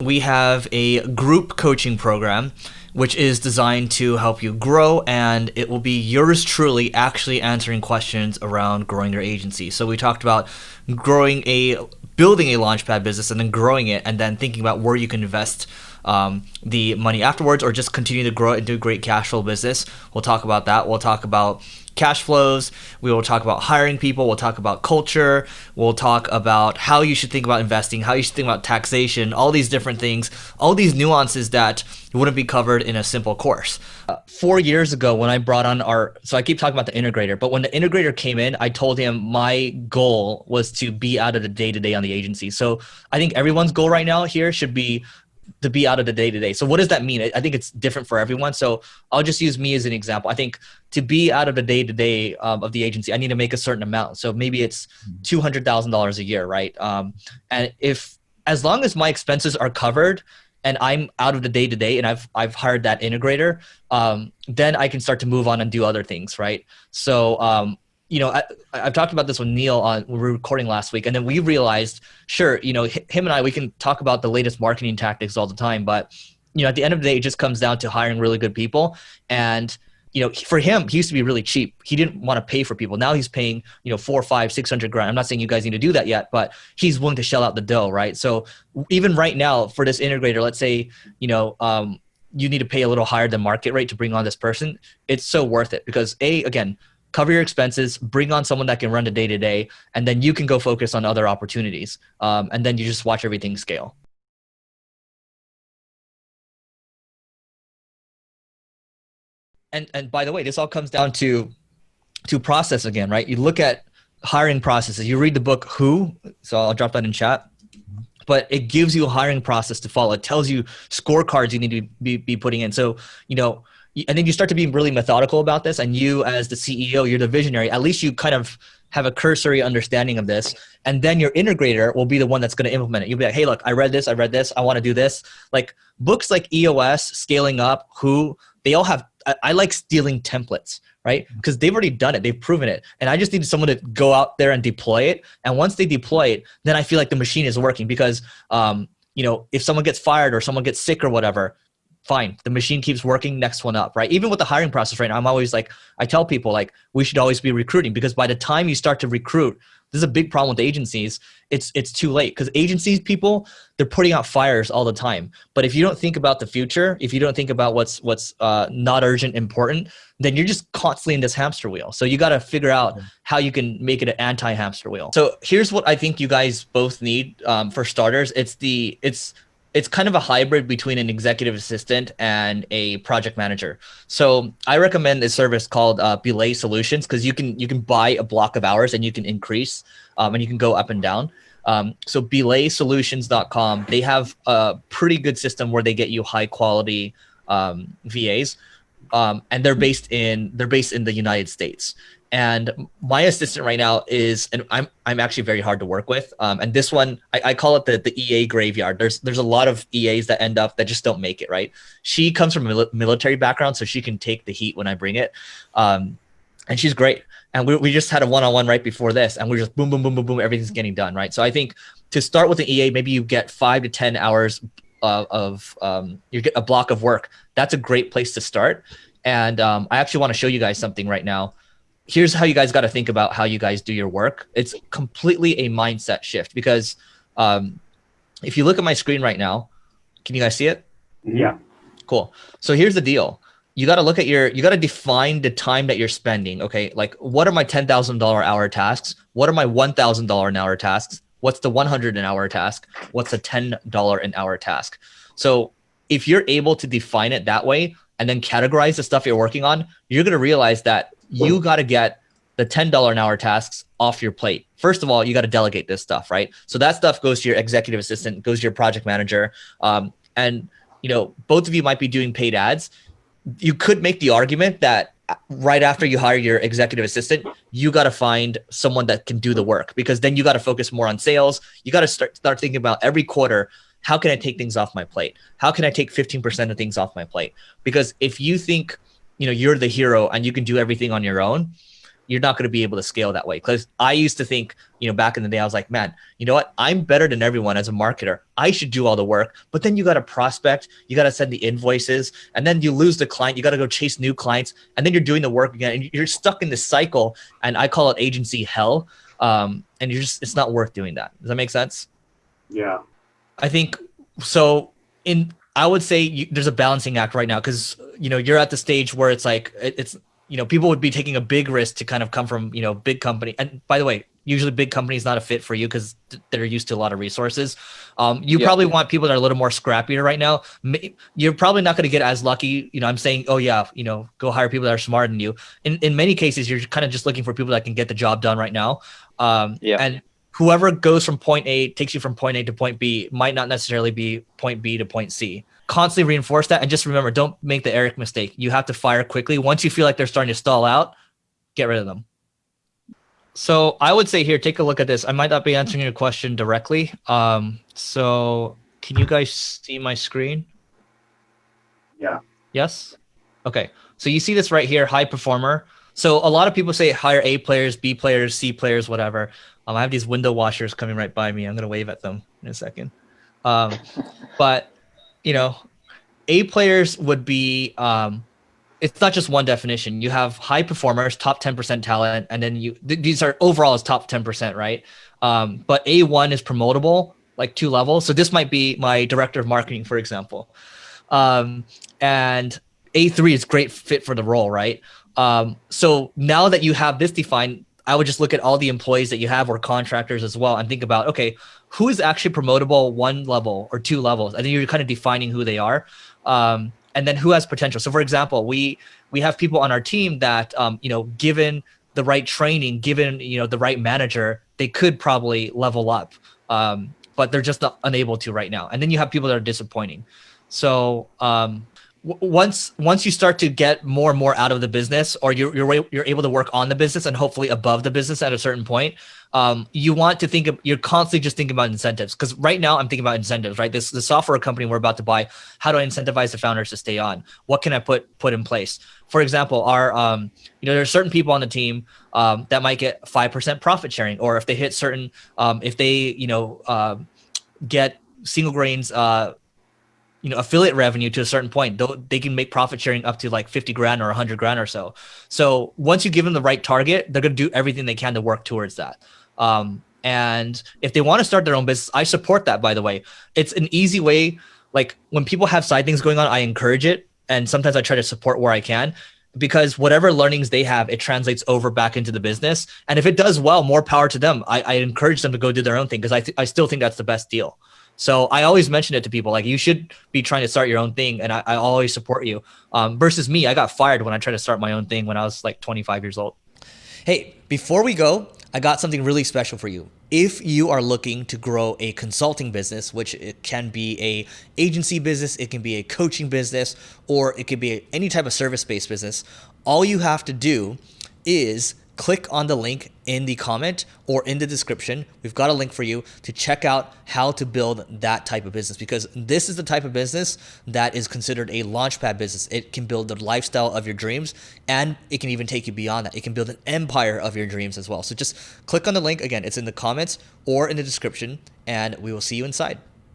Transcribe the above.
We have a group coaching program which is designed to help you grow, and it will be yours truly actually answering questions around growing your agency. So we talked about building a launchpad business and then growing it, and then thinking about where you can invest the money afterwards, or just continue to grow it into a great cash flow business. We'll talk about that. We'll talk about cash flows. We will talk about hiring people. We'll talk about culture. We'll talk about how you should think about investing, how you should think about taxation, all these different things, all these nuances that wouldn't be covered in a simple course. 4 years ago when I brought on so I keep talking about the integrator, but when the integrator came in, I told him my goal was to be out of the day-to-day on the agency. So I think everyone's goal right now here should be to be out of the day-to-day. So what does that mean? I think it's different for everyone. So I'll just use me as an example. I think to be out of the day-to-day of the agency, I need to make a certain amount. So maybe it's $200,000 a year, right? And as long as my expenses are covered and I'm out of the day-to-day and I've hired that integrator, then I can start to move on and do other things, right? So I've talked about this with Neil when we were recording last week, and then we realized, sure, him and we can talk about the latest marketing tactics all the time, but at the end of the day, it just comes down to hiring really good people. And for him, he used to be really cheap. He didn't want to pay for people. Now he's paying 4, 5, 600 grand. I'm not saying you guys need to do that yet, but he's willing to shell out the dough, right? So even right now for this integrator, let's say you need to pay a little higher than market rate to bring on this person. It's so worth it because again, cover your expenses, bring on someone that can run the day-to-day, and then you can go focus on other opportunities. And then you just watch everything scale. And by the way, this all comes down to process again, right? You look at hiring processes. You read the book Who, so I'll drop that in chat. But it gives you a hiring process to follow. It tells you scorecards you need to be putting in. So, and then you start to be really methodical about this, and you as the CEO, you're the visionary, at least you kind of have a cursory understanding of this, and then your integrator will be the one that's going to implement it. You'll be like, hey, look, I read this, I want to do this. Like books like EOS, Scaling Up, Who, they all have, I like stealing templates, right? Because they've already done it, they've proven it, and I just need someone to go out there and deploy it, and once they deploy it, then I feel like the machine is working because, if someone gets fired or someone gets sick or whatever, fine. The machine keeps working, next one up, right? Even with the hiring process right now, I'm always like, I tell people like, we should always be recruiting because by the time you start to recruit, this is a big problem with agencies. It's too late because agencies people, they're putting out fires all the time. But if you don't think about the future, if you don't think about what's not urgent, important, then you're just constantly in this hamster wheel. So you got to figure out how you can make it an anti-hamster wheel. So here's what I think you guys both need for starters. It's kind of a hybrid between an executive assistant and a project manager. So I recommend a service called Belay Solutions because you can buy a block of hours and you can increase and you can go up and down. So belaysolutions.com, they have a pretty good system where they get you high quality VAs, and they're based in the United States. And my assistant right now and I'm actually very hard to work with. And this one, I call it the EA graveyard. There's a lot of EAs that end up that just don't make it, right? She comes from a military background, so she can take the heat when I bring it. And she's great. And we just had a one-on-one right before this, and we're just boom, boom, boom, boom, boom, everything's getting done, right? So I think to start with an EA, maybe you get 5 to 10 hours you get a block of work. That's a great place to start. And I actually want to show you guys something right now. Here's how you guys got to think about how you guys do your work. It's completely a mindset shift because if you look at my screen right now, can you guys see it? Yeah. Cool. So here's the deal. You got to look at you got to define the time that you're spending. Okay. Like what are my $10,000 hour tasks? What are my $1,000 an hour tasks? What's the 100 an hour task? What's a $10 an hour task? So if you're able to define it that way and then categorize the stuff you're working on, you're going to realize that you got to get the $10 an hour tasks off your plate. First of all, you got to delegate this stuff, right? So that stuff goes to your executive assistant, goes to your project manager. And both of you might be doing paid ads. You could make the argument that right after you hire your executive assistant, you got to find someone that can do the work because then you got to focus more on sales. You got to start thinking about every quarter, how can I take things off my plate? How can I take 15% of things off my plate? Because if you think you're the hero and you can do everything on your own, you're not going to be able to scale that way. Because I used to think, back in the day, I was like, man, you know what? I'm better than everyone as a marketer. I should do all the work. But then you got to prospect, you got to send the invoices, and then you lose the client. You got to go chase new clients, and then you're doing the work again, and you're stuck in this cycle. And I call it agency hell. And it's not worth doing that. Does that make sense? Yeah. I think so. I would say there's a balancing act right now, because you're at the stage where it's like it's people would be taking a big risk to kind of come from big company. And by the way, usually big company is not a fit for you because they're used to a lot of resources. You probably want people that are a little more scrappier right now. You're probably not going to get as lucky. I'm saying, oh yeah, go hire people that are smarter than you. In many cases, you're kind of just looking for people that can get the job done right now. And whoever goes from point A, takes you from point A to point B, might not necessarily be point B to point C. Constantly reinforce that. And just remember, don't make the Eric mistake. You have to fire quickly. Once you feel like they're starting to stall out, get rid of them. So I would say here, take a look at this. I might not be answering your question directly. So can you guys see my screen? Yeah. Yes? Okay. So you see this right here, high performer. So a lot of people say hire A players, B players, C players, whatever. I have these window washers coming right by me. I'm going to wave at them in a second. But, A players would be, it's not just one definition. You have high performers, top 10% talent, and then these are overall is top 10%, right? But A1 is promotable, like 2 levels. So this might be my director of marketing, for example. And A3 is great fit for the role, right? So now that you have this defined, I would just look at all the employees that you have or contractors as well and think about, okay, who is actually promotable 1 level or 2 levels? And then you're kind of defining who they are. And then who has potential. So for example, we have people on our team that, given the right training, given, the right manager, they could probably level up. But they're just not unable to right now. And then you have people that are disappointing. So, once you start to get more and more out of the business, or you're able to work on the business and hopefully above the business at a certain point, you want to think of, you're constantly just thinking about incentives. Because right now I'm thinking about incentives, right? The software company we're about to buy, how do I incentivize the founders to stay on? What can I put in place? For example, our there are certain people on the team that might get 5% profit sharing, or if they hit certain if they get single grains affiliate revenue to a certain point, they can make profit sharing up to like 50 grand or 100 grand or so. So once you give them the right target, they're going to do everything they can to work towards that. And if they want to start their own business, I support that, by the way. It's an easy way. Like when people have side things going on, I encourage it. And sometimes I try to support where I can, because whatever learnings they have, it translates over back into the business. And if it does well, more power to them. I encourage them to go do their own thing, because I still think that's the best deal. So I always mention it to people, like, you should be trying to start your own thing. And I always support you. Versus me, I got fired when I tried to start my own thing when I was like 25 years old. Hey, before we go, I got something really special for you. If you are looking to grow a consulting business, which it can be a agency business, it can be a coaching business, or it could be any type of service-based business, all you have to do is click on the link in the comment or in the description. We've got a link for you to check out how to build that type of business, because this is the type of business that is considered a launchpad business. It can build the lifestyle of your dreams, and it can even take you beyond that. It can build an empire of your dreams as well. So just click on the link. Again, it's in the comments or in the description, and we will see you inside.